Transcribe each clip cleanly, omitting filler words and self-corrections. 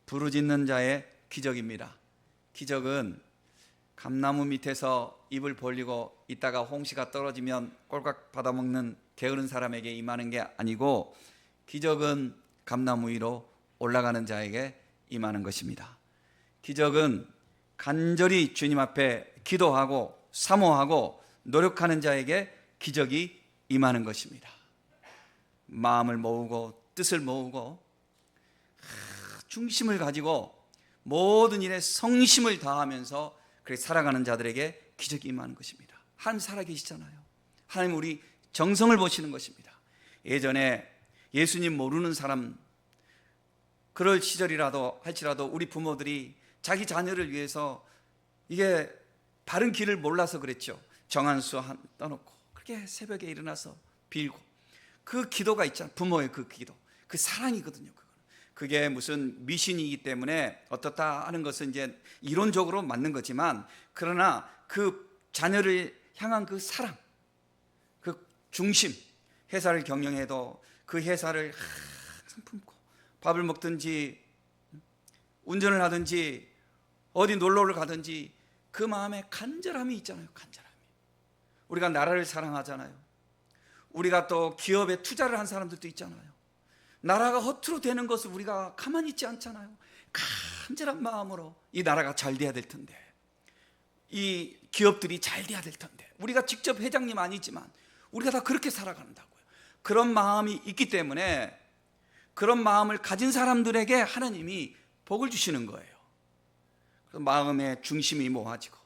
부르짖는 자의 기적입니다. 기적은 감나무 밑에서 입을 벌리고 있다가 홍시가 떨어지면 꼴깍 받아먹는 게으른 사람에게 임하는 게 아니고, 기적은 감나무 위로 올라가는 자에게 임하는 것입니다. 기적은 간절히 주님 앞에 기도하고 사모하고 노력하는 자에게 기적이 임하는 것입니다. 마음을 모으고 뜻을 모으고 중심을 가지고 모든 일에 성심을 다하면서 그렇게 살아가는 자들에게 기적이 임하는 것입니다. 하나님 살아계시잖아요. 하나님 우리 정성을 보시는 것입니다. 예전에 예수님 모르는 사람, 그럴 시절이라도 할지라도 우리 부모들이 자기 자녀를 위해서 이게 바른 길을 몰라서 그랬죠. 정한수 떠놓고 그렇게 새벽에 일어나서 빌고, 그 기도가 있잖아요. 부모의 그 기도, 그 사랑이거든요. 그게 무슨 미신이기 때문에 어떻다 하는 것은 이제 이론적으로 맞는 거지만, 그러나 그 자녀를 향한 그 사랑, 그 중심, 회사를 경영해도 그 회사를 항상 품고 밥을 먹든지 운전을 하든지 어디 놀러를 가든지 그 마음에 간절함이 있잖아요. 간절함이. 우리가 나라를 사랑하잖아요. 우리가 또 기업에 투자를 한 사람들도 있잖아요. 나라가 허투루 되는 것을 우리가 가만히 있지 않잖아요. 간절한 마음으로 이 나라가 잘 돼야 될 텐데, 이 기업들이 잘 돼야 될 텐데, 우리가 직접 회장님 아니지만 우리가 다 그렇게 살아간다고요. 그런 마음이 있기 때문에 그런 마음을 가진 사람들에게 하나님이 복을 주시는 거예요. 마음의 중심이 모아지고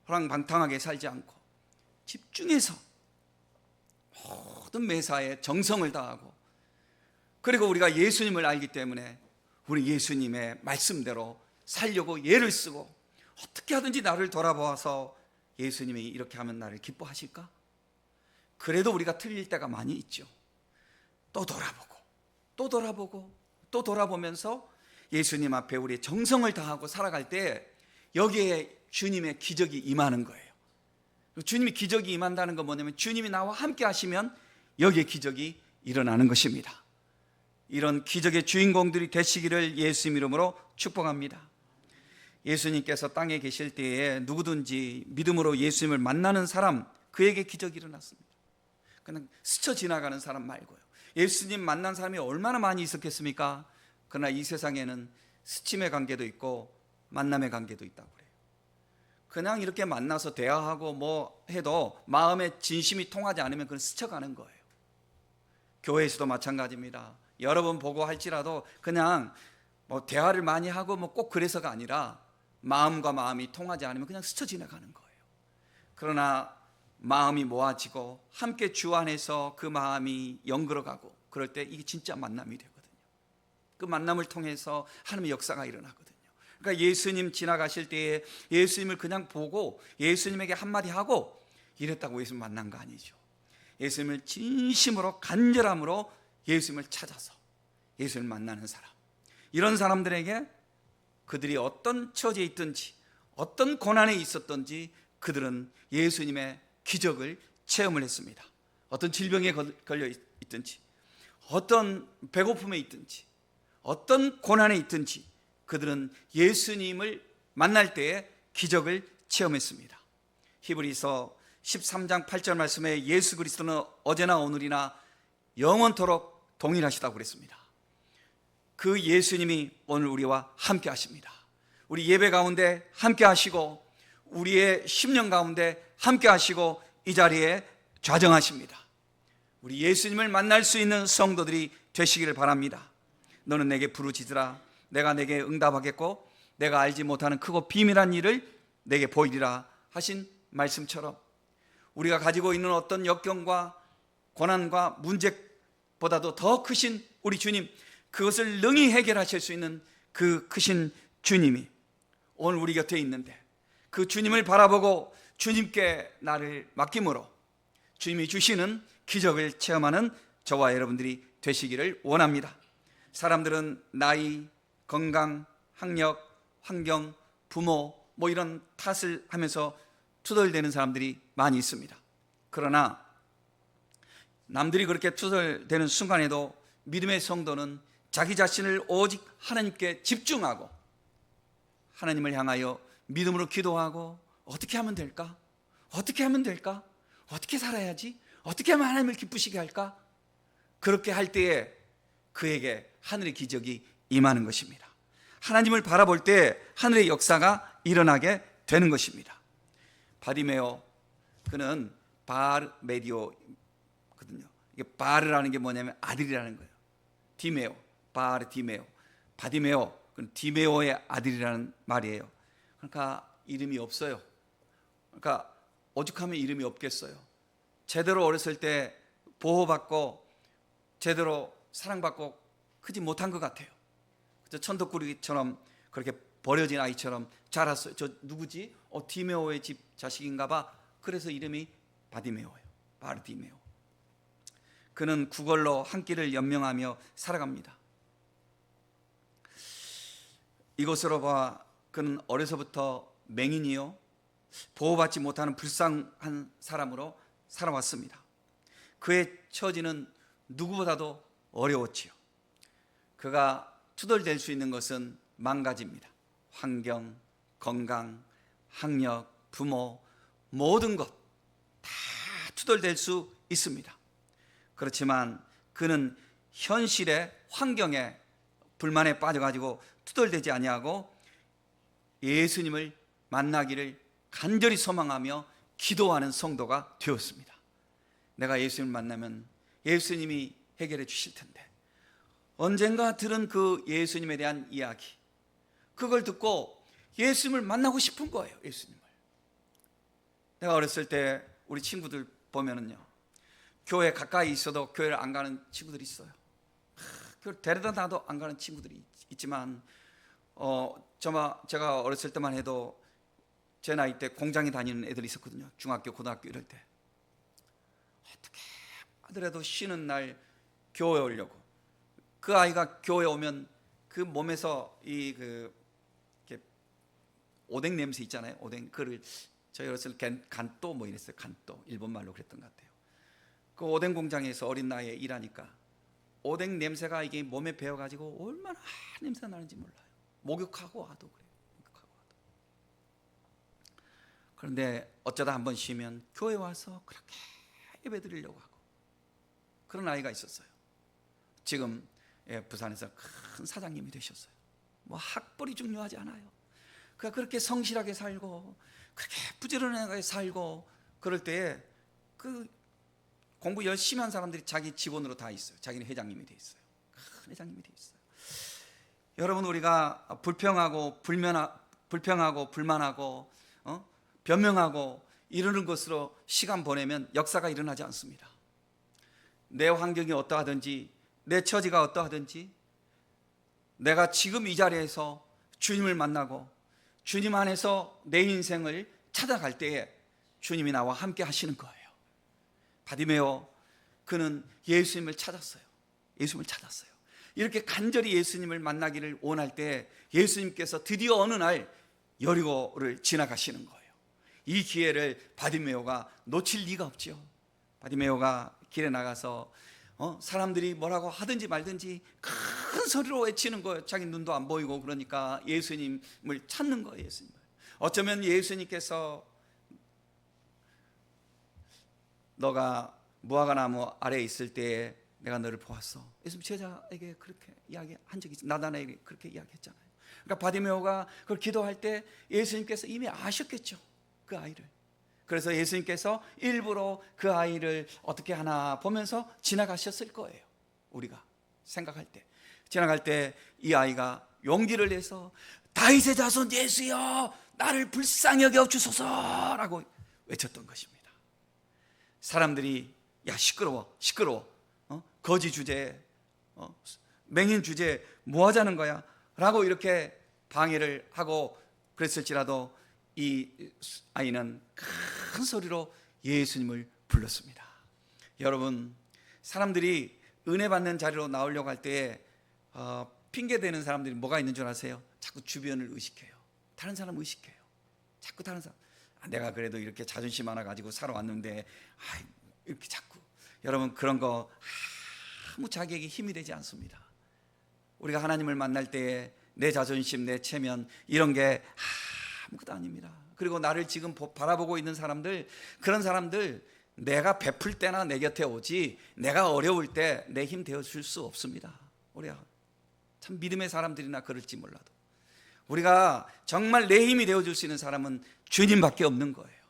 허랑방탕하게 살지 않고 집중해서 모든 매사에 정성을 다하고, 그리고 우리가 예수님을 알기 때문에 우리 예수님의 말씀대로 살려고 예를 쓰고, 어떻게 하든지 나를 돌아보아서 예수님이 이렇게 하면 나를 기뻐하실까? 그래도 우리가 틀릴 때가 많이 있죠. 또 돌아보고 또 돌아보고 또 돌아보면서 예수님 앞에 우리의 정성을 다하고 살아갈 때 여기에 주님의 기적이 임하는 거예요. 주님이 기적이 임한다는 건 뭐냐면, 주님이 나와 함께 하시면 여기에 기적이 일어나는 것입니다. 이런 기적의 주인공들이 되시기를 예수님 이름으로 축복합니다. 예수님께서 땅에 계실 때에 누구든지 믿음으로 예수님을 만나는 사람, 그에게 기적이 일어났습니다. 그냥 스쳐 지나가는 사람 말고요. 예수님 만난 사람이 얼마나 많이 있었겠습니까? 그러나 이 세상에는 스침의 관계도 있고 만남의 관계도 있다고 그래요. 그냥 이렇게 만나서 대화하고 뭐 해도 마음의 진심이 통하지 않으면 그건 스쳐가는 거예요. 교회에서도 마찬가지입니다. 여러 번 보고 할지라도 그냥 뭐 대화를 많이 하고 뭐 꼭 그래서가 아니라 마음과 마음이 통하지 않으면 그냥 스쳐 지나가는 거예요. 그러나 마음이 모아지고 함께 주 안에서 그 마음이 연결어가고 그럴 때 이게 진짜 만남이 되거든요. 그 만남을 통해서 하나님의 역사가 일어나거든요. 그러니까 예수님 지나가실 때에 예수님을 그냥 보고 예수님에게 한마디 하고 이랬다고 예수님 만난 거 아니죠. 예수님을 진심으로 간절함으로 예수님을 찾아서 예수님을 만나는 사람, 이런 사람들에게 그들이 어떤 처지에 있든지 어떤 고난에 있었든지 그들은 예수님의 기적을 체험을 했습니다. 어떤 질병에 걸려 있든지 어떤 배고픔에 있든지 어떤 고난에 있든지 그들은 예수님을 만날 때에 기적을 체험했습니다. 히브리서 13장 8절 말씀에 예수 그리스도는 어제나 오늘이나 영원토록 동일하시다고 그랬습니다. 그 예수님이 오늘 우리와 함께 하십니다. 우리 예배 가운데 함께 하시고 우리의 심령 가운데 함께 하시고 이 자리에 좌정하십니다. 우리 예수님을 만날 수 있는 성도들이 되시기를 바랍니다. 너는 내게 부르짖으라 내가 내게 응답하겠고 내가 알지 못하는 크고 비밀한 일을 내게 보이리라 하신 말씀처럼 우리가 가지고 있는 어떤 역경과 고난과 문제보다도 더 크신 우리 주님, 그것을 능히 해결하실 수 있는 그 크신 주님이 오늘 우리 곁에 있는데, 그 주님을 바라보고 주님께 나를 맡김으로 주님이 주시는 기적을 체험하는 저와 여러분들이 되시기를 원합니다. 사람들은 나이, 건강, 학력, 환경, 부모 뭐 이런 탓을 하면서 투덜대는 사람들이 많이 있습니다. 그러나 남들이 그렇게 투덜대는 순간에도 믿음의 성도는 자기 자신을 오직 하나님께 집중하고 하나님을 향하여 믿음으로 기도하고 어떻게 하면 될까? 어떻게 하면 될까? 어떻게 살아야지? 어떻게 하면 하나님을 기쁘시게 할까? 그렇게 할 때에 그에게 하늘의 기적이 임하는 것입니다. 하나님을 바라볼 때 하늘의 역사가 일어나게 되는 것입니다. 바디메오, 그는 바르메디오거든요. 이게 바르라는 게 뭐냐면 아들이라는 거예요. 디메오, 바르디메오, 바디메오, 그는 디메오의 아들이라는 말이에요. 그러니까 이름이 없어요. 그러니까 오죽하면 이름이 없겠어요. 제대로 어렸을 때 보호받고 제대로 사랑받고 크지 못한 것 같아요. 천덕꾸러기처럼 그렇게 버려진 아이처럼 자랐어요. 저 누구지? 디메오의 집 자식인가 봐. 그래서 이름이 바디메오예요. 바르디메오. 그는 구걸로 한 끼를 연명하며 살아갑니다. 이것으로 봐 그는 어려서부터 맹인이요 보호받지 못하는 불쌍한 사람으로 살아왔습니다. 그의 처지는 누구보다도 어려웠지요. 그가 투덜댈 수 있는 것은 만 가지입니다. 환경, 건강, 학력, 부모, 모든 것 다 투덜댈 수 있습니다. 그렇지만 그는 현실의 환경에 불만에 빠져가지고 투덜대지 아니하고 예수님을 만나기를 간절히 소망하며 기도하는 성도가 되었습니다. 내가 예수님을 만나면 예수님이 해결해 주실 텐데, 언젠가 들은 그 예수님에 대한 이야기, 그걸 듣고 예수님을 만나고 싶은 거예요. 예수님을. 내가 어렸을 때 우리 친구들 보면은요, 교회 가까이 있어도 교회를 안 가는 친구들이 있어요. 교회 데려다 놔도 안 가는 친구들이 있지만 제가 어렸을 때만 해도 제 나이 때 공장에 다니는 애들이 있었거든요. 중학교, 고등학교 이럴 때. 어떻게 하더라도 쉬는 날 교회 오려고. 그 아이가 교회 오면 그 몸에서 이렇게 오뎅 냄새 있잖아요. 오뎅, 그를 저희 어렸을 때 간또 뭐 이랬어요. 간또, 일본 말로 그랬던 것 같아요. 그 오뎅 공장에서 어린 나이에 일하니까 오뎅 냄새가 이게 몸에 배어가지고 얼마나 냄새가 나는지 몰라요. 목욕하고 와도 그래요. 목욕하고 와도. 그런데 어쩌다 한번 쉬면 교회 와서 그렇게 예배 드리려고 하고 그런 아이가 있었어요. 지금 부산에서 큰 사장님이 되셨어요. 뭐 학벌이 중요하지 않아요. 그러니까 그렇게 성실하게 살고 그렇게 부지런하게 살고 그럴 때에 그 공부 열심히 한 사람들이 자기 직원으로 다 있어요. 자기는 회장님이 돼 있어요. 큰 회장님이 돼 있어요. 여러분, 우리가 불평하고 불만하고 변명하고 이러는 것으로 시간 보내면 역사가 일어나지 않습니다. 내 환경이 어떠하든지 내 처지가 어떠하든지 내가 지금 이 자리에서 주님을 만나고 주님 안에서 내 인생을 찾아갈 때에 주님이 나와 함께 하시는 거예요. 바디메오, 그는 예수님을 찾았어요. 예수님을 찾았어요. 이렇게 간절히 예수님을 만나기를 원할 때 예수님께서 드디어 어느 날 여리고를 지나가시는 거예요. 이 기회를 바디메오가 놓칠 리가 없죠. 바디메오가 길에 나가서 사람들이 뭐라고 하든지 말든지 큰 소리로 외치는 거예요. 자기 눈도 안 보이고 그러니까 예수님을 찾는 거예요. 예수님을. 어쩌면 예수님께서 너가 무화과나무 아래에 있을 때에 내가 너를 보았어. 예수님 제자에게 그렇게 이야기한 적이 있어요. 나다나에게 그렇게 이야기했잖아요. 그러니까 바디메오가 그걸 기도할 때 예수님께서 이미 아셨겠죠. 그 아이를. 그래서 예수님께서 일부러 그 아이를 어떻게 하나 보면서 지나가셨을 거예요. 우리가 생각할 때. 지나갈 때 이 아이가 용기를 내서 다윗의 자손 예수여 나를 불쌍히 여겨 주소서라고 외쳤던 것입니다. 사람들이 야 시끄러워 거지 주제에 맹인 주제에 뭐 하자는 거야 라고 이렇게 방해를 하고 그랬을지라도 이 아이는 큰 소리로 예수님을 불렀습니다. 여러분, 사람들이 은혜 받는 자리로 나오려고 할 때에 핑계대는 사람들이 뭐가 있는 줄 아세요? 자꾸 주변을 의식해요. 다른 사람 의식해요. 자꾸 다른 사람, 내가 그래도 이렇게 자존심 하나 가지고 살아왔는데 이렇게 자꾸. 여러분, 그런 거 아무 자기에게 힘이 되지 않습니다. 우리가 하나님을 만날 때에 내 자존심, 내 체면 이런 게 아무것도 아닙니다. 그리고 나를 지금 바라보고 있는 사람들, 그런 사람들 내가 베풀 때나 내 곁에 오지 내가 어려울 때 내 힘 되어줄 수 없습니다. 우리가 참 믿음의 사람들이나 그럴지 몰라도 우리가 정말 내 힘이 되어줄 수 있는 사람은 주님밖에 없는 거예요.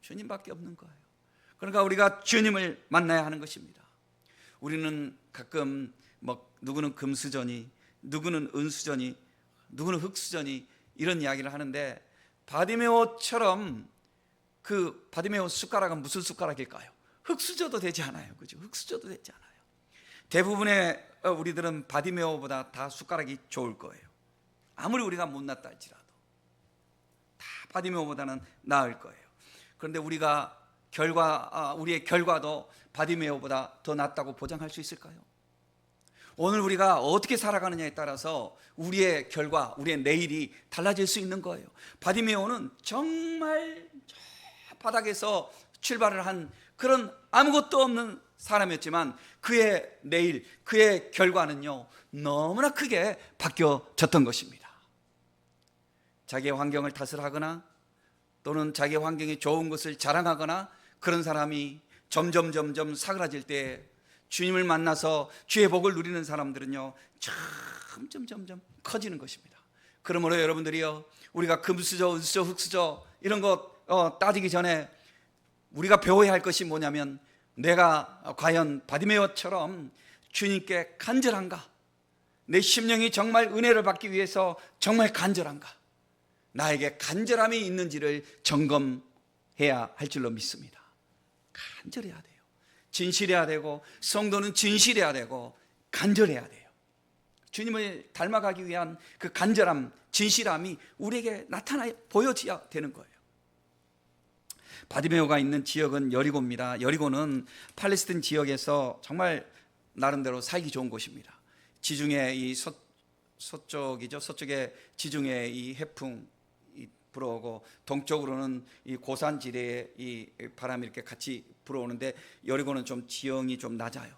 주님밖에 없는 거예요. 그러니까 우리가 주님을 만나야 하는 것입니다. 우리는 가끔 누구는 금수저니, 누구는 은수저니, 누구는 흙수저니 이런 이야기를 하는데, 바디메오처럼 그 바디메오 숟가락은 무슨 숟가락일까요? 흙수저도 되지 않아요. 그죠? 흙수저도 되지 않아요. 대부분의 우리들은 바디메오보다 다 숟가락이 좋을 거예요. 아무리 우리가 못났다 할지라도 다 바디메오보다는 나을 거예요. 그런데 우리의 결과도 바디메오보다 더 낫다고 보장할 수 있을까요? 오늘 우리가 어떻게 살아가느냐에 따라서 우리의 결과, 우리의 내일이 달라질 수 있는 거예요. 바디메오는 정말 저 바닥에서 출발을 한 그런 아무것도 없는 사람이었지만 그의 내일, 그의 결과는요 너무나 크게 바뀌어졌던 것입니다. 자기의 환경을 탓을 하거나 또는 자기의 환경이 좋은 것을 자랑하거나 그런 사람이 점점 사그라질 때 주님을 만나서 주의 복을 누리는 사람들은요 점점 커지는 것입니다. 그러므로 여러분들이요, 우리가 금수저, 은수저, 흙수저 이런 것 따지기 전에 우리가 배워야 할 것이 뭐냐면, 내가 과연 바디메오처럼 주님께 간절한가? 내 심령이 정말 은혜를 받기 위해서 정말 간절한가? 나에게 간절함이 있는지를 점검해야 할 줄로 믿습니다. 간절해야 돼요. 진실해야 되고, 성도는 진실해야 되고 간절해야 돼요. 주님을 닮아가기 위한 그 간절함, 진실함이 우리에게 보여져야 되는 거예요. 바디메오가 있는 지역은 여리고입니다. 여리고는 팔레스틴 지역에서 정말 나름대로 살기 좋은 곳입니다. 지중해 이 서쪽이죠. 서쪽에 지중해 이 해풍 불어오고, 동쪽으로는 이 고산지대에 이 바람이 이렇게 같이 불어오는데, 여리고는 좀 지형이 좀 낮아요.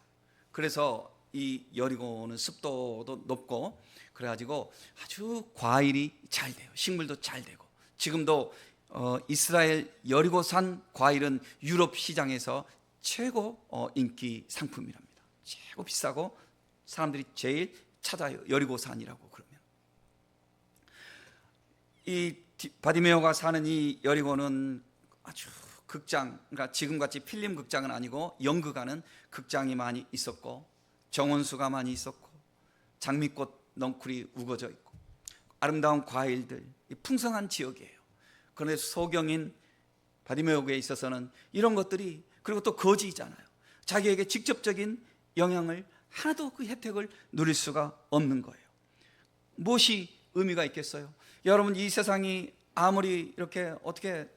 그래서 이 여리고는 습도도 높고 그래가지고 아주 과일이 잘 돼요. 식물도 잘 되고. 지금도 이스라엘 여리고산 과일은 유럽 시장에서 최고 인기 상품이랍니다. 최고 비싸고 사람들이 제일 찾아요. 여리고산이라고 그러면. 이 바디메오가 사는 이 여리고는 아주 극장, 그러니까 지금같이 필름 극장은 아니고 연극하는 극장이 많이 있었고, 정원수가 많이 있었고, 장미꽃 넝쿨이 우거져 있고, 아름다운 과일들, 풍성한 지역이에요. 그런데 소경인 바디메오에 있어서는 이런 것들이, 그리고 또 거지잖아요. 자기에게 직접적인 영향을 하나도 그 혜택을 누릴 수가 없는 거예요. 무엇이 의미가 있겠어요? 여러분, 이 세상이 아무리 이렇게 어떻게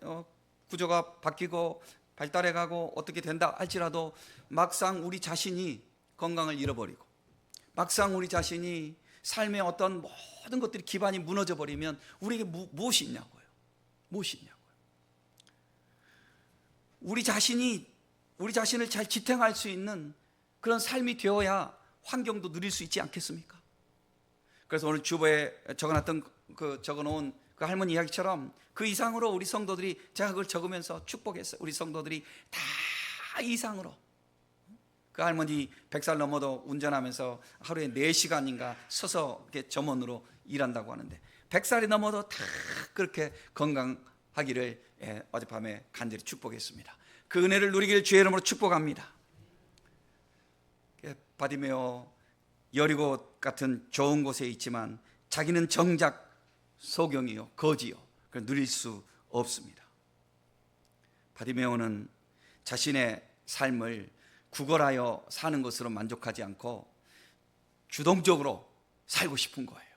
구조가 바뀌고 발달해가고 어떻게 된다 할지라도, 막상 우리 자신이 건강을 잃어버리고, 막상 우리 자신이 삶의 어떤 모든 것들이 기반이 무너져 버리면 우리에게 무엇이 있냐고요. 무엇이 있냐고요. 우리 자신을 잘 지탱할 수 있는 그런 삶이 되어야 환경도 누릴 수 있지 않겠습니까? 그래서 오늘 주보에 적어놓은 그 할머니 이야기처럼 그 이상으로 우리 성도들이, 제가 그걸 적으면서 축복했어요. 우리 성도들이 다 이상으로. 그 할머니 100살 넘어도 운전하면서 하루에 4시간인가 서서 이렇게 점원으로 일한다고 하는데, 100살이 넘어도 다 그렇게 건강하기를 어젯밤에 간절히 축복했습니다. 그 은혜를 누리기를 주의 이름으로 축복합니다. 바디메오 여리고 같은 좋은 곳에 있지만 자기는 정작 소경이요, 거지요. 그걸 누릴 수 없습니다. 바디메오는 자신의 삶을 구걸하여 사는 것으로 만족하지 않고 주동적으로 살고 싶은 거예요.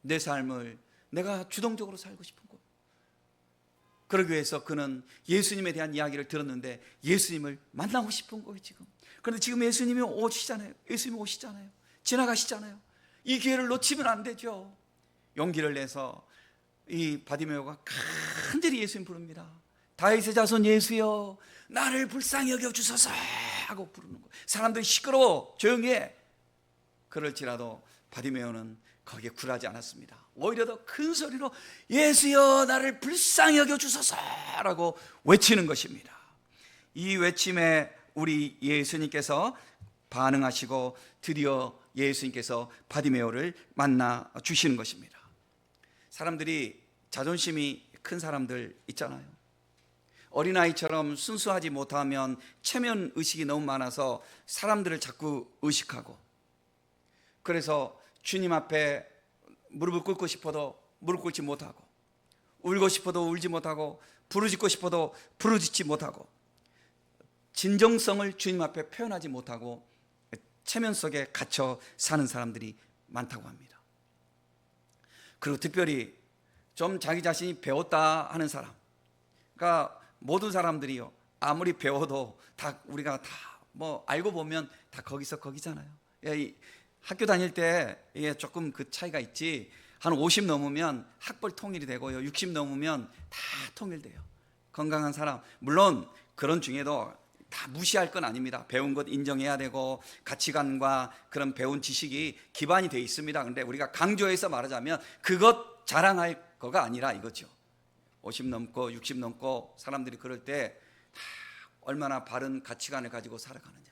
내 삶을 내가 주동적으로 살고 싶은 거예요. 그러기 위해서 그는 예수님에 대한 이야기를 들었는데 예수님을 만나고 싶은 거예요, 지금. 그런데 지금 예수님이 오시잖아요. 예수님이 오시잖아요. 지나가시잖아요. 이 기회를 놓치면 안 되죠. 용기를 내서 이 바디메오가 간절히 예수님 부릅니다. 다윗의 자손 예수여, 나를 불쌍히 여겨 주소서 하고 부르는 거예요. 사람들이 시끄러워, 조용히 해. 그럴지라도 바디메오는 거기에 굴하지 않았습니다. 오히려 더 큰 소리로 예수여 나를 불쌍히 여겨 주소서라고 외치는 것입니다. 이 외침에 우리 예수님께서 반응하시고 드디어 예수님께서 바디메오를 만나 주시는 것입니다. 사람들이 자존심이 큰 사람들 있잖아요. 어린아이처럼 순수하지 못하면 체면 의식이 너무 많아서 사람들을 자꾸 의식하고, 그래서 주님 앞에 무릎을 꿇고 싶어도 무릎 꿇지 못하고, 울고 싶어도 울지 못하고, 부르짖고 싶어도 부르짖지 못하고, 진정성을 주님 앞에 표현하지 못하고 체면 속에 갇혀 사는 사람들이 많다고 합니다. 그리고 특별히 좀 자기 자신이 배웠다 하는 사람, 그러니까 모든 사람들이요, 아무리 배워도 다 우리가 다 뭐 알고 보면 다 거기서 거기잖아요. 학교 다닐 때 이게 조금 그 차이가 있지, 한 50 넘으면 학벌 통일이 되고요, 60 넘으면 다 통일돼요. 건강한 사람, 물론 그런 중에도 다 무시할 건 아닙니다. 배운 것 인정해야 되고 가치관과 그런 배운 지식이 기반이 되어 있습니다. 그런데 우리가 강조해서 말하자면 그것 자랑할 거가 아니라 이거죠. 50 넘고 60 넘고 사람들이 그럴 때 얼마나 바른 가치관을 가지고 살아가느냐,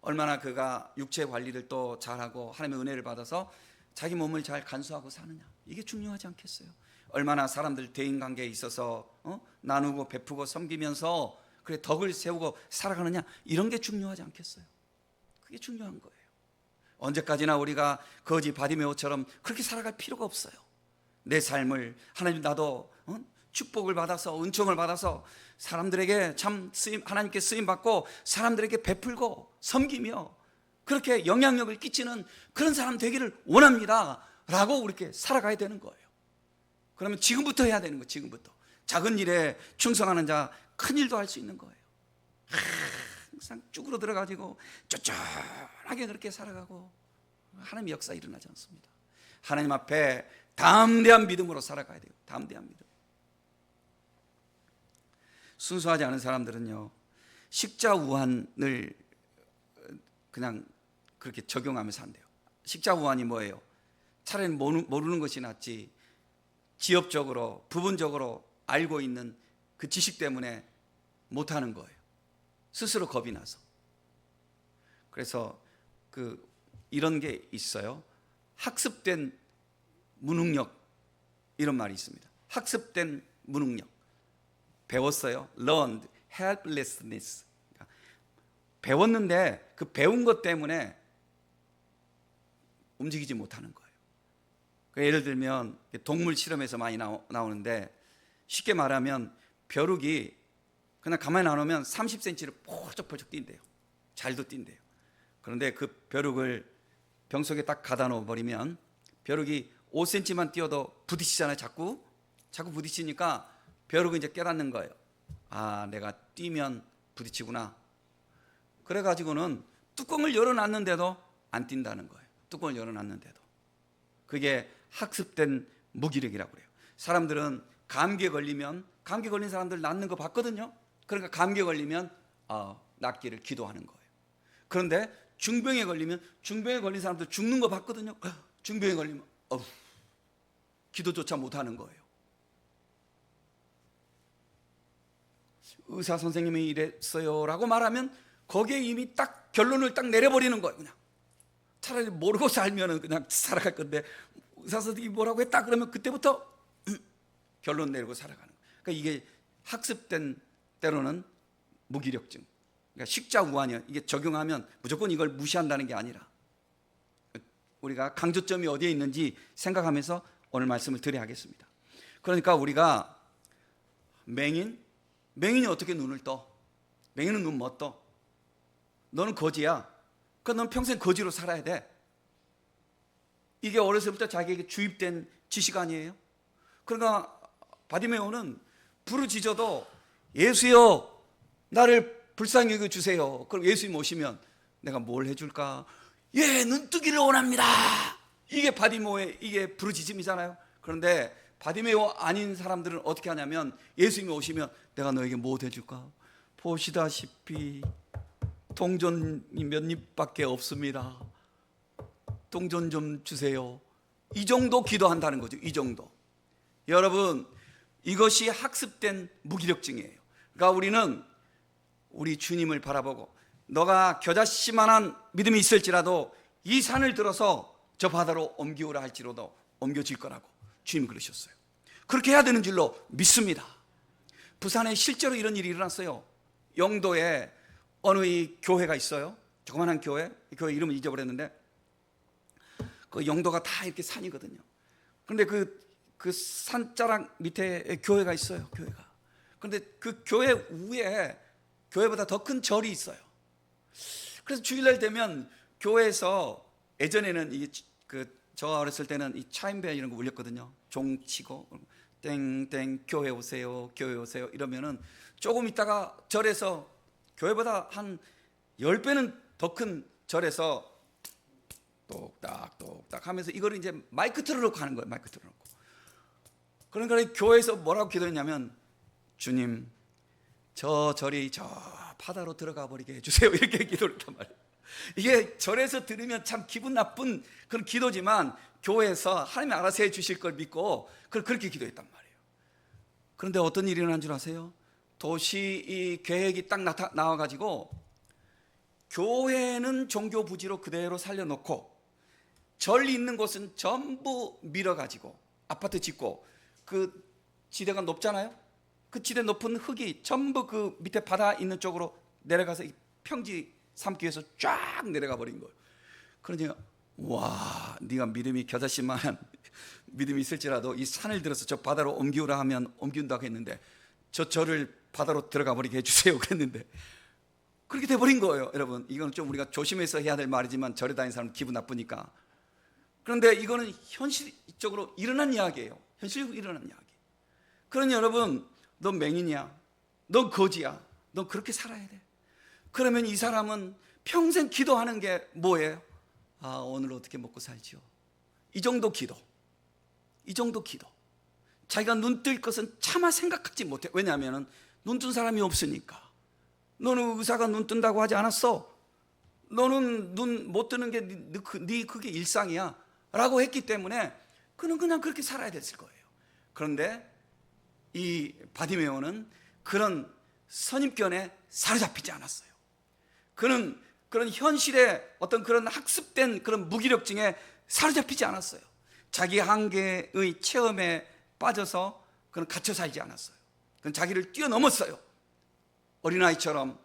얼마나 그가 육체 관리를 또 잘하고 하나님의 은혜를 받아서 자기 몸을 잘 간수하고 사느냐, 이게 중요하지 않겠어요? 얼마나 사람들 대인관계에 있어서 나누고 베푸고 섬기면서 그래 덕을 세우고 살아가느냐, 이런 게 중요하지 않겠어요? 그게 중요한 거예요. 언제까지나 우리가 거지 바디메오처럼 그렇게 살아갈 필요가 없어요. 내 삶을 하나님, 나도 축복을 받아서 은총을 받아서 사람들에게 참 쓰임, 하나님께 쓰임 받고 사람들에게 베풀고 섬기며 그렇게 영향력을 끼치는 그런 사람 되기를 원합니다 라고 그렇게 살아가야 되는 거예요. 그러면 지금부터 해야 되는 거예요. 지금부터 작은 일에 충성하는 자 큰 일도 할 수 있는 거예요. 항상 쭈그러 들어가지고 쫀쫀하게 그렇게 살아가고 하나님의 역사 일어나지 않습니다. 하나님 앞에 담대한 믿음으로 살아가야 돼요. 담대한 믿음. 순수하지 않은 사람들은요, 식자우환을 그냥 그렇게 적용하면서 한대요. 식자우환이 뭐예요? 차라리 모르는 것이 낫지, 지엽적으로 부분적으로 알고 있는 그 지식 때문에 못하는 거예요. 스스로 겁이 나서. 그래서 이런 게 있어요. 학습된 무능력, 이런 말이 있습니다. 학습된 무능력. 배웠어요. Learned helplessness. 배웠는데 그 배운 것 때문에 움직이지 못하는 거예요. 예를 들면 동물 실험에서 많이 나오는데, 쉽게 말하면 벼룩이 그냥 가만히 놔놓으면 30cm를 펄쩍펄쩍 뛴대요. 잘도 뛴대요. 그런데 그 벼룩을 병 속에 딱 가다 놓아버리면 벼룩이 5cm만 뛰어도 부딪히잖아요. 자꾸 부딪히니까 벼룩은 이제 깨닫는 거예요. 아, 내가 뛰면 부딪히구나. 그래가지고는 뚜껑을 열어놨는데도 안 뛴다는 거예요. 뚜껑을 열어놨는데도. 그게 학습된 무기력이라고 그래요. 사람들은 감기에 걸린 사람들 낫는 거 봤거든요. 그러니까 감기에 걸리면 낫기를 기도하는 거예요. 그런데 중병에 걸린 사람들 죽는 거 봤거든요. 중병에 걸리면 기도조차 못하는 거예요. 의사 선생님이 이랬어요 라고 말하면 거기에 이미 딱 결론을 딱 내려버리는 거예요. 그냥 차라리 모르고 살면 그냥 살아갈 건데, 의사 선생님이 뭐라고 했다 그러면 그때부터 결론 내리고 살아가는 거예요. 그러니까 이게 학습된, 때로는 무기력증, 그러니까 식자우환이요. 이게 적용하면 무조건 이걸 무시한다는 게 아니라 우리가 강조점이 어디에 있는지 생각하면서 오늘 말씀을 드려야 하겠습니다. 그러니까 우리가 맹인이 어떻게 눈을 떠? 맹인은 눈 못 떠. 너는 거지야. 그러니까 너는 평생 거지로 살아야 돼. 이게 어려서부터 자기에게 주입된 지식 아니에요? 그러니까 바디메오는 부르짖어도 예수여 나를 불쌍히 여겨주세요. 그럼 예수님 오시면 내가 뭘 해줄까? 예, 눈뜨기를 원합니다. 이게 바디메오의 이게 부르짖음이잖아요. 그런데 바디메오 아닌 사람들은 어떻게 하냐면, 예수님이 오시면 내가 너에게 뭐 해줄까? 보시다시피 동전이 몇 입밖에 없습니다. 동전 좀 주세요. 이 정도 기도한다는 거죠. 이 정도. 여러분, 이것이 학습된 무기력증이에요. 그러니까 우리는 우리 주님을 바라보고, 너가 겨자씨만한 믿음이 있을지라도 이 산을 들어서 저 바다로 옮기오라 할지라도 옮겨질 거라고 주님이 그러셨어요. 그렇게 해야 되는 줄로 믿습니다. 부산에 실제로 이런 일이 일어났어요. 영도에 어느 이 교회가 있어요. 조그만한 교회, 교회 이름을 잊어버렸는데, 그 영도가 다 이렇게 산이거든요. 그런데 그 산자락 밑에 교회가 있어요. 교회가. 그런데 그 교회 위에 교회보다 더 큰 절이 있어요. 그래서 주일날 되면 교회에서, 예전에는 저 어렸을 때는 이 차임벨 이런 거 울렸거든요. 종 치고 땡땡 교회 오세요, 교회 오세요 이러면은 조금 있다가 절에서, 교회보다 한 10배는 더 큰 절에서 똑딱 똑딱 하면서 이거를 이제 마이크 틀어놓고 하는 거예요. 마이크 틀어놓고. 그러니까 교회에서 뭐라고 기도했냐면, 주님, 저 절이 저 바다로 들어가 버리게 해주세요. 이렇게 기도를 했단 말이에요. 이게 절에서 들으면 참 기분 나쁜 그런 기도지만, 교회에서 하나님이 알아서 해주실 걸 믿고 그렇게 기도했단 말이에요. 그런데 어떤 일이 일어난 줄 아세요? 도시 이 계획이 딱 나와가지고, 교회는 종교 부지로 그대로 살려놓고 절 있는 곳은 전부 밀어가지고 아파트 짓고, 그 지대가 높잖아요. 그 지대 높은 흙이 전부 그 밑에 바다 있는 쪽으로 내려가서 평지 삼기 위해서 쫙 내려가 버린 거예요. 그러니까 와, 네가 믿음이 겨자씨만 믿음이 있을지라도 이 산을 들어서 저 바다로 옮기우라 하면 옮긴다고 했는데, 저 절을 바다로 들어가 버리게 해주세요 그랬는데 그렇게 돼버린 거예요. 여러분, 이건 좀 우리가 조심해서 해야 될 말이지만 절에 다니는 사람은 기분 나쁘니까. 그런데 이거는 현실적으로 일어난 이야기예요. 현실적으로 일어난 이야기. 그러니 여러분, 넌 맹인이야, 넌 거지야, 넌 그렇게 살아야 돼. 그러면 이 사람은 평생 기도하는 게 뭐예요? 아, 오늘 어떻게 먹고 살지요? 이 정도 기도. 이 정도 기도. 자기가 눈 뜰 것은 차마 생각하지 못해. 왜냐하면 눈 뜬 사람이 없으니까. 너는 의사가 눈 뜬다고 하지 않았어. 너는 눈 못 뜨는 게 네 그게 일상이야 라고 했기 때문에 그는 그냥 그렇게 살아야 됐을 거예요. 그런데 이 바디메오는 그런 선입견에 사로잡히지 않았어요. 그는 그런 현실의 어떤 그런 학습된 그런 무기력증에 사로잡히지 않았어요. 자기 한계의 체험에 빠져서 그는 갇혀 살지 않았어요. 그는 자기를 뛰어넘었어요. 어린아이처럼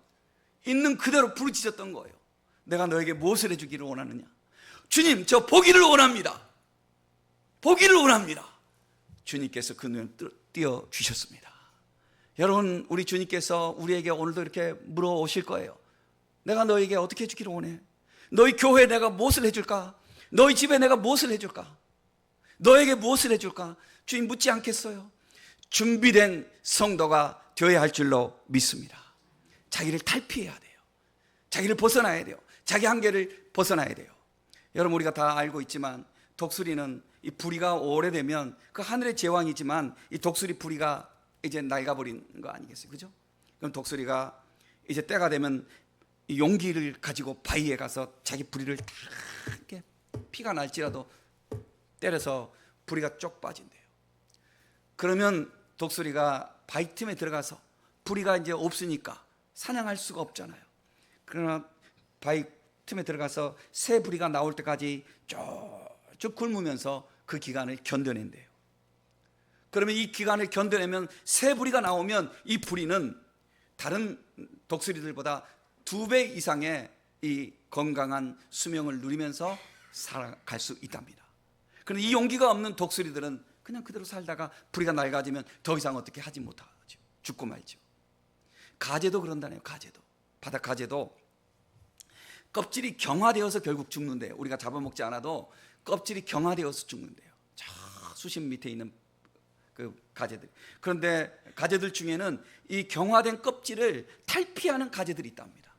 있는 그대로 부르짖었던 거예요. 내가 너에게 무엇을 해주기를 원하느냐? 주님, 저 보기를 원합니다. 보기를 원합니다. 주님께서 그 눈을 띄워주셨습니다. 여러분, 우리 주님께서 우리에게 오늘도 이렇게 물어오실 거예요. 내가 너에게 어떻게 해주기를 원해? 너희 교회에 내가 무엇을 해줄까? 너희 집에 내가 무엇을 해줄까? 너에게 무엇을 해줄까? 주님 묻지 않겠어요? 준비된 성도가 되어야 할 줄로 믿습니다. 자기를 탈피해야 돼요. 자기를 벗어나야 돼요. 자기 한계를 벗어나야 돼요. 여러분, 우리가 다 알고 있지만 독수리는 이 부리가 오래되면, 그 하늘의 제왕이지만 이 독수리 부리가 이제 낡아버린 거 아니겠어요? 그죠? 그럼 독수리가 이제 때가 되면 이 용기를 가지고 바위에 가서 자기 부리를 다 이렇게 피가 날지라도 때려서 부리가 쪽 빠진대요. 그러면 독수리가 바위 틈에 들어가서, 부리가 이제 없으니까 사냥할 수가 없잖아요. 그러나 바위 틈에 들어가서 새 부리가 나올 때까지 쭉 굶으면서 그 기간을 견뎌낸대요. 그러면 이 기간을 견뎌내면 새 부리가 나오면 이 부리는 다른 독수리들보다 2배 이상의 이 건강한 수명을 누리면서 살아갈 수 있답니다. 그런데 이 용기가 없는 독수리들은 그냥 그대로 살다가 부리가 낡아지면 더 이상 어떻게 하지 못하죠. 죽고 말죠. 가재도 그런다네요. 가재도, 바다 가재도 껍질이 경화되어서 결국 죽는데요. 우리가 잡아먹지 않아도 껍질이 경화되어서 죽는데요. 저 수심 밑에 있는 그 가재들. 그런데 가재들 중에는 이 경화된 껍질을 탈피하는 가재들이 있답니다.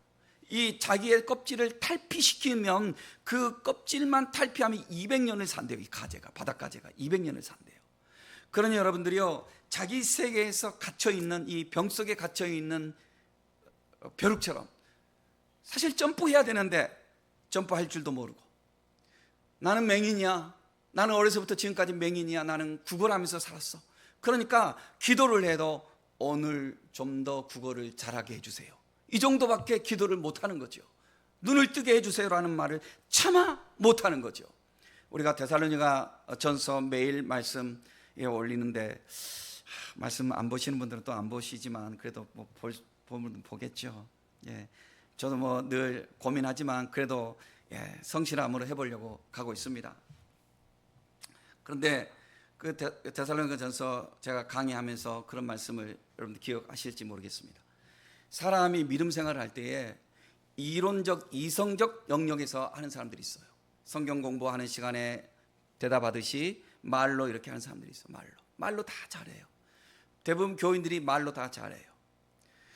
이 자기의 껍질을 탈피시키면, 그 껍질만 탈피하면 200년을 산대요. 이 가재가, 바닷가재가 200년을 산대요. 그러니 여러분들이요, 자기 세계에서 갇혀있는, 이 병 속에 갇혀있는 벼룩처럼 사실 점프해야 되는데 점프할 줄도 모르고, 나는 맹인이야. 나는 어려서부터 지금까지 맹인이야. 나는 구걸하면서 살았어. 그러니까 기도를 해도 오늘 좀 더 구걸을 잘하게 해주세요. 이 정도밖에 기도를 못하는 거죠. 눈을 뜨게 해주세요라는 말을 차마 못하는 거죠. 우리가 데살로니가 전서 매일 말씀에 올리는데 말씀 안 보시는 분들은 또 안 보시지만 그래도 뭐 보면 보겠죠. 예, 저도 뭐 늘 고민하지만 그래도 성실함으로 해보려고 가고 있습니다. 그런데 그 데살로니가 전서 제가 강의하면서 그런 말씀을 여러분들 기억하실지 모르겠습니다. 사람이 믿음 생활을 할 때에 이론적, 이성적 영역에서 하는 사람들이 있어요. 성경 공부하는 시간에 대답하듯이 말로 이렇게 하는 사람들이 있어요. 말로 다 잘해요. 대부분 교인들이 말로 다 잘해요.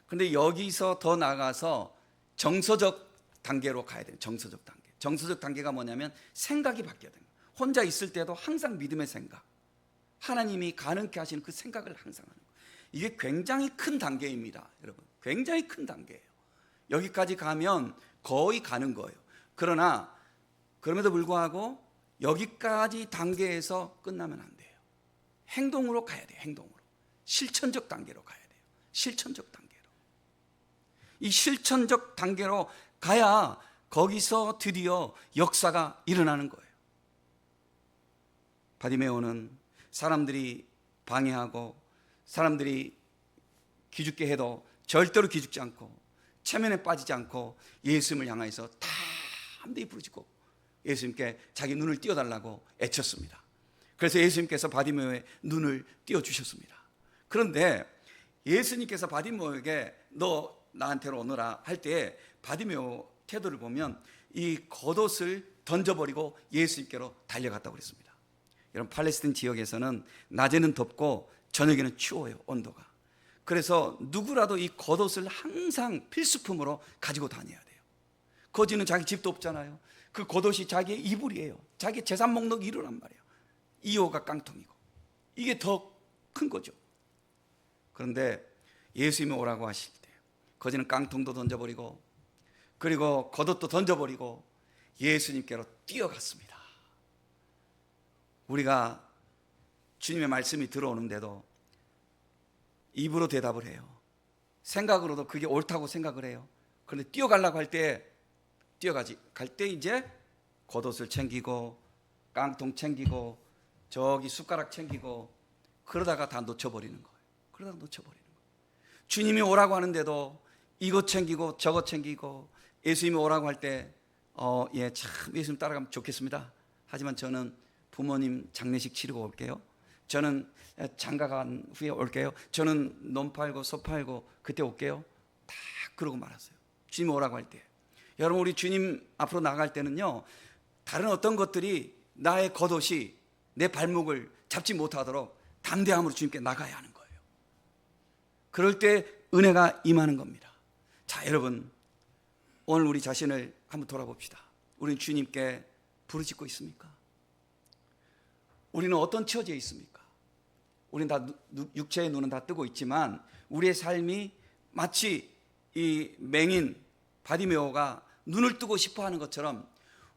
그런데 여기서 더 나가서 정서적 단계로 가야 돼요. 정서적 단계. 정서적 단계가 뭐냐면 생각이 바뀌어야 돼요. 혼자 있을 때도 항상 믿음의 생각, 하나님이 가능케 하시는 그 생각을 항상 하는 거예요. 이게 굉장히 큰 단계입니다, 여러분. 굉장히 큰 단계예요. 여기까지 가면 거의 가는 거예요. 그러나 그럼에도 불구하고 여기까지 단계에서 끝나면 안 돼요. 행동으로 가야 돼요. 행동으로. 실천적 단계로 가야 돼요. 실천적 단계로. 이 실천적 단계로 가야 거기서 드디어 역사가 일어나는 거예요. 바디메오는 사람들이 방해하고 사람들이 기죽게 해도 절대로 기죽지 않고 체면에 빠지지 않고 예수님을 향해서 담대히 부르짖고 예수님께 자기 눈을 띄워달라고 애쳤습니다. 그래서 예수님께서 바디메오의 눈을 띄워주셨습니다. 그런데 예수님께서 바디메오에게 너 나한테로 오너라 할 때 바디메오 태도를 보면 이 겉옷을 던져버리고 예수님께로 달려갔다고 그랬습니다. 여러분, 팔레스틴 지역에서는 낮에는 덥고 저녁에는 추워요, 온도가. 그래서 누구라도 이 겉옷을 항상 필수품으로 가지고 다녀야 돼요. 거지는 자기 집도 없잖아요. 그 겉옷이 자기의 이불이에요. 자기 재산 목록 1호란 말이에요. 2호가 깡통이고. 이게 더 큰 거죠. 그런데 예수님이 오라고 하실 때 거지는 깡통도 던져버리고 그리고 겉옷도 던져버리고 예수님께로 뛰어갔습니다. 우리가 주님의 말씀이 들어오는데도 입으로 대답을 해요. 생각으로도 그게 옳다고 생각을 해요. 그런데 뛰어가려고 할 때 갈 때 이제 겉옷을 챙기고 깡통 챙기고 저기 숟가락 챙기고 그러다가 다 놓쳐버리는 거예요. 주님이 오라고 하는데도 이것 챙기고 저것 챙기고 예수님이 오라고 할 때 참 예수님 따라가면 좋겠습니다. 하지만 저는 부모님 장례식 치르고 올게요. 저는 장가간 후에 올게요. 저는 논 팔고 소 팔고 그때 올게요. 다 그러고 말았어요. 주님 오라고 할 때. 여러분, 우리 주님 앞으로 나갈 때는요, 다른 어떤 것들이 나의 겉옷이 내 발목을 잡지 못하도록 담대함으로 주님께 나가야 하는 거예요. 그럴 때 은혜가 임하는 겁니다. 자, 여러분, 오늘 우리 자신을 한번 돌아봅시다. 우리는 주님께 부르짖고 있습니까? 우리는 어떤 처지에 있습니까? 우리는 다 육체의 눈은 다 뜨고 있지만 우리의 삶이 마치 이 맹인 바디메오가 눈을 뜨고 싶어 하는 것처럼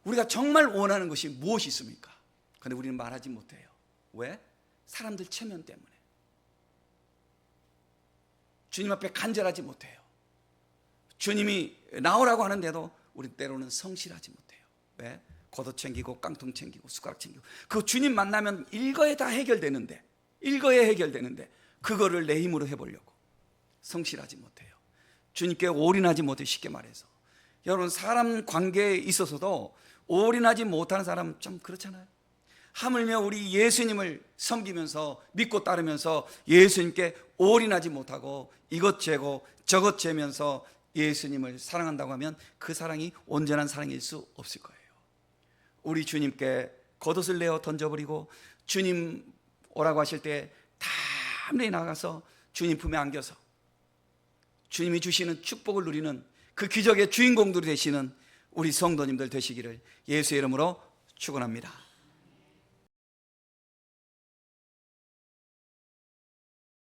우리가 정말 원하는 것이 무엇이 있습니까? 그런데 우리는 말하지 못해요. 왜? 사람들 체면 때문에. 주님 앞에 간절하지 못해요. 주님이 나오라고 하는데도 우리 때로는 성실하지 못해요. 왜? 겉옷 챙기고 깡통 챙기고 숟가락 챙기고 그 주님 만나면 일거에 다 해결되는데 그거를 내 힘으로 해보려고 성실하지 못해요. 주님께 올인하지 못해요. 쉽게 말해서 여러분, 사람 관계에 있어서도 올인하지 못하는 사람은 좀 그렇잖아요. 하물며 우리 예수님을 섬기면서 믿고 따르면서 예수님께 올인하지 못하고 이것 재고 저것 재면서 예수님을 사랑한다고 하면 그 사랑이 온전한 사랑일 수 없을 거예요. 우리 주님께 겉옷을 내어 던져버리고 주님 오라고 하실 때 담대히 나가서 주님 품에 안겨서 주님이 주시는 축복을 누리는 그 기적의 주인공들이 되시는 우리 성도님들 되시기를 예수의 이름으로 축원합니다.